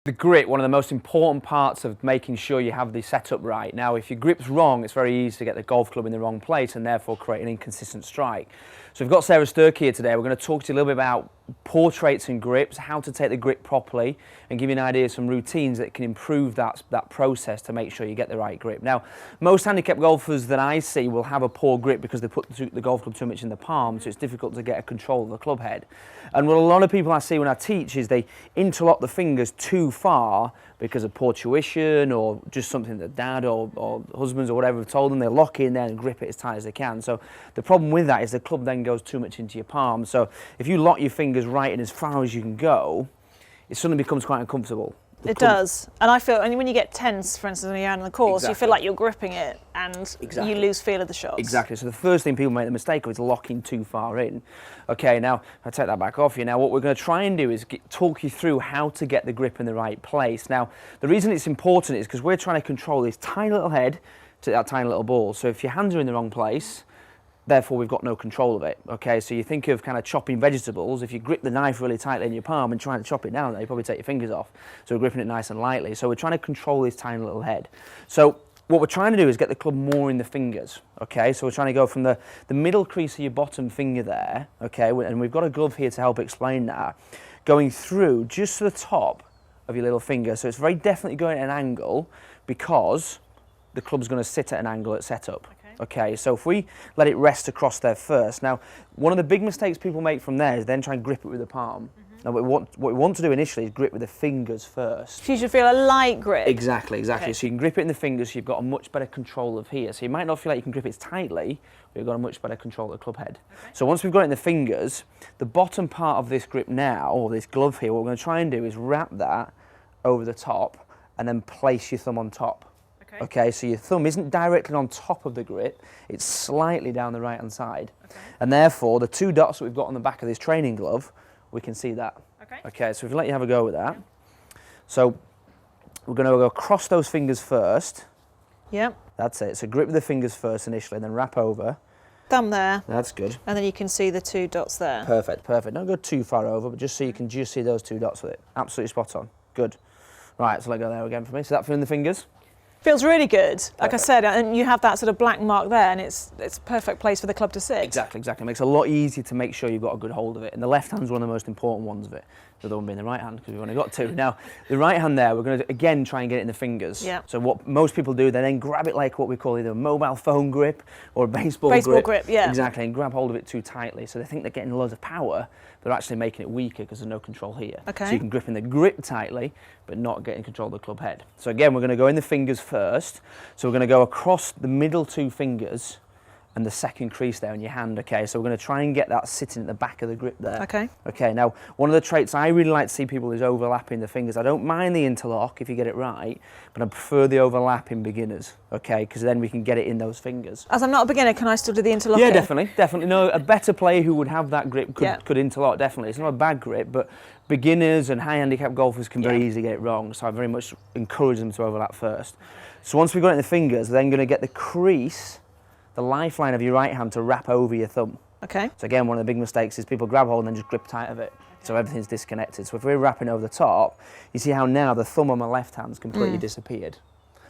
The grip, one of the most important parts of making sure you have the setup right. Now, if your grip's wrong, it's very easy to get the golf club in the wrong place and therefore create an inconsistent strike. So we've got Sarah Sturk here today. We're going to talk to you a little bit about portraits and grips, how to take the grip properly, and give you an idea of some routines that can improve that process to make sure you get the right grip. Now, most handicap golfers that I see will have a poor grip because they put the golf club too much in the palm, so it's difficult to get a control of the club head. And what a lot of people I see when I teach is they interlock the fingers too far because of poor tuition or just something that dad or husbands or whatever have told them. They lock in there and grip it as tight as they can. So the problem with that is the club then goes too much into your palm. So if you lock your fingers right in as far as you can go, it suddenly becomes quite uncomfortable. It does, and I feel, and when you get tense, for instance, when you're out on the course, you feel like you're gripping it, and you lose feel of the shots. Exactly. So the first thing people make the mistake of is locking too far in. Okay, now I take that back off you. Now what we're going to try and do is talk you through how to get the grip in the right place. Now the reason it's important is because we're trying to control this tiny little head to that tiny little ball. So if your hands are in the wrong place, therefore we've got no control of it. Okay, so you think of kind of chopping vegetables. If you grip the knife really tightly in your palm and trying to chop it down, then you probably take your fingers off. So we're gripping it nice and lightly. So we're trying to control this tiny little head. So what we're trying to do is get the club more in the fingers. Okay, so we're trying to go from the middle crease of your bottom finger there. Okay, and we've got a glove here to help explain that, going through just to the top of your little finger. So it's very definitely going at an angle because the club's going to sit at an angle at setup. Okay, so if we let it rest across there first. Now, one of the big mistakes people make from there is then try and grip it with the palm. Now, what we want to do initially is grip with the fingers first. So you should feel a light grip. Exactly. Okay. So you can grip it in the fingers, so you've got a much better control of here. So you might not feel like you can grip it tightly, but you've got a much better control of the club head. So once we've got it in the fingers, the bottom part of this grip now, or this glove here, what we're going to try and do is wrap that over the top and then place your thumb on top. Okay, so your thumb isn't directly on top of the grip, it's slightly down the right hand side. And therefore, the two dots that we've got on the back of this training glove, we can see that. Okay, so if we let you have a go with that. So we're going to go across those fingers first. Yep. That's it. So grip with the fingers first initially, and then wrap over. Thumb there. That's good. And then you can see the two dots there. Perfect, perfect. Don't go too far over, but just so you can just see those two dots with it. Absolutely spot on. Good. Right, so let go there again for me. So that feeling the fingers? Feels really good, like I said, and you have that sort of black mark there, and it's a perfect place for the club to sit. Exactly. It makes it a lot easier to make sure you've got a good hold of it. And the left hand's one of the most important ones of it. The other one being the right hand, because we've only got two. Now, the right hand there, we're going to, again, try and get it in the fingers. Yeah. So what most people do, they then grab it like what we call either a mobile phone grip or a baseball grip. Baseball grip, yeah. Exactly, and grab hold of it too tightly. So they think they're getting loads of power, they're actually making it weaker because there's no control here. Okay. So you can grip in the grip tightly, but not getting control of the club head. So again, we're going to go in the fingers first. So we're going to go across the middle two fingers and the second crease there in your hand, okay? So we're going to try and get that sitting at the back of the grip there. Okay. Okay, now, one of the traits I really like to see people is overlapping the fingers. I don't mind the interlock if you get it right, but I prefer the overlap in beginners, okay? Because then we can get it in those fingers. As I'm not a beginner, can I still do the interlock? Yeah, definitely. No, a better player who would have that grip could interlock, definitely. It's not a bad grip, but beginners and high handicap golfers can very easily get it wrong, so I very much encourage them to overlap first. So once we've got it in the fingers, we're then going to get the crease, the lifeline of your right hand to wrap over your thumb. Okay. So again, one of the big mistakes is people grab hold and then just grip tight of it. So everything's disconnected. So if we're wrapping over the top, you see how now the thumb on my left hand's completely disappeared.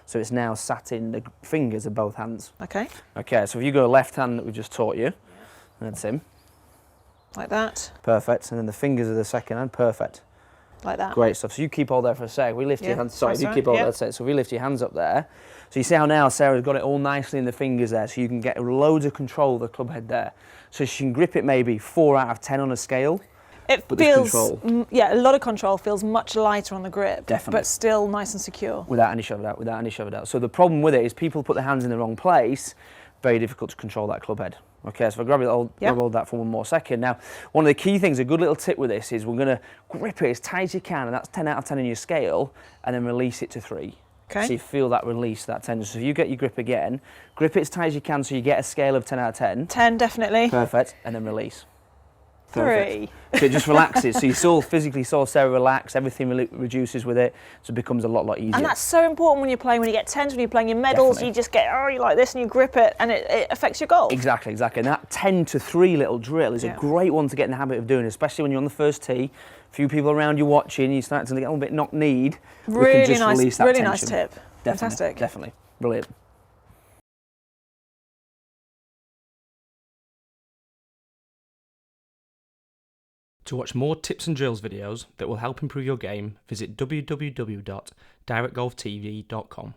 So it's now sat in the fingers of both hands. Okay. Okay, so if you go left hand that we've just taught you, that's him. Like that. Perfect. And then the fingers of the second hand, perfect. Like that. Great stuff. So you keep hold there for a sec. We lift your hands. Sorry, you keep hold there. So we lift your hands up there. So you see how now Sarah's got it all nicely in the fingers there, so you can get loads of control of the club head there. So she can grip it maybe 4 out of 10 on a scale. It feels, a lot of control, feels much lighter on the grip. Definitely. But still nice and secure. Without any shadow of doubt, So the problem with it is people put their hands in the wrong place, very difficult to control that club head. Okay, so if I grab hold that for one more second. Now, one of the key things, a good little tip with this is we're going to grip it as tight as you can, and that's 10 out of 10 in your scale, and then release it to 3. Okay. So you feel that release, that tension. So if you get your grip again, grip it as tight as you can so you get a scale of 10 out of 10. 10, definitely. Perfect, and then release. 3. So it just relaxes. So you still physically saw Sarah relax, everything reduces with it, so it becomes a lot easier. And that's so important when you're playing, when you get tense, when you're playing your medals, you just get, you like this and you grip it and it affects your golf. Exactly. And that 10 to 3 little drill is a great one to get in the habit of doing, especially when you're on the first tee, a few people around you watching, you start to get a little bit knock-kneed. Really nice, release that really tension. nice tip. Fantastic. Definitely. Brilliant. To watch more tips and drills videos that will help improve your game, visit www.directgolftv.com.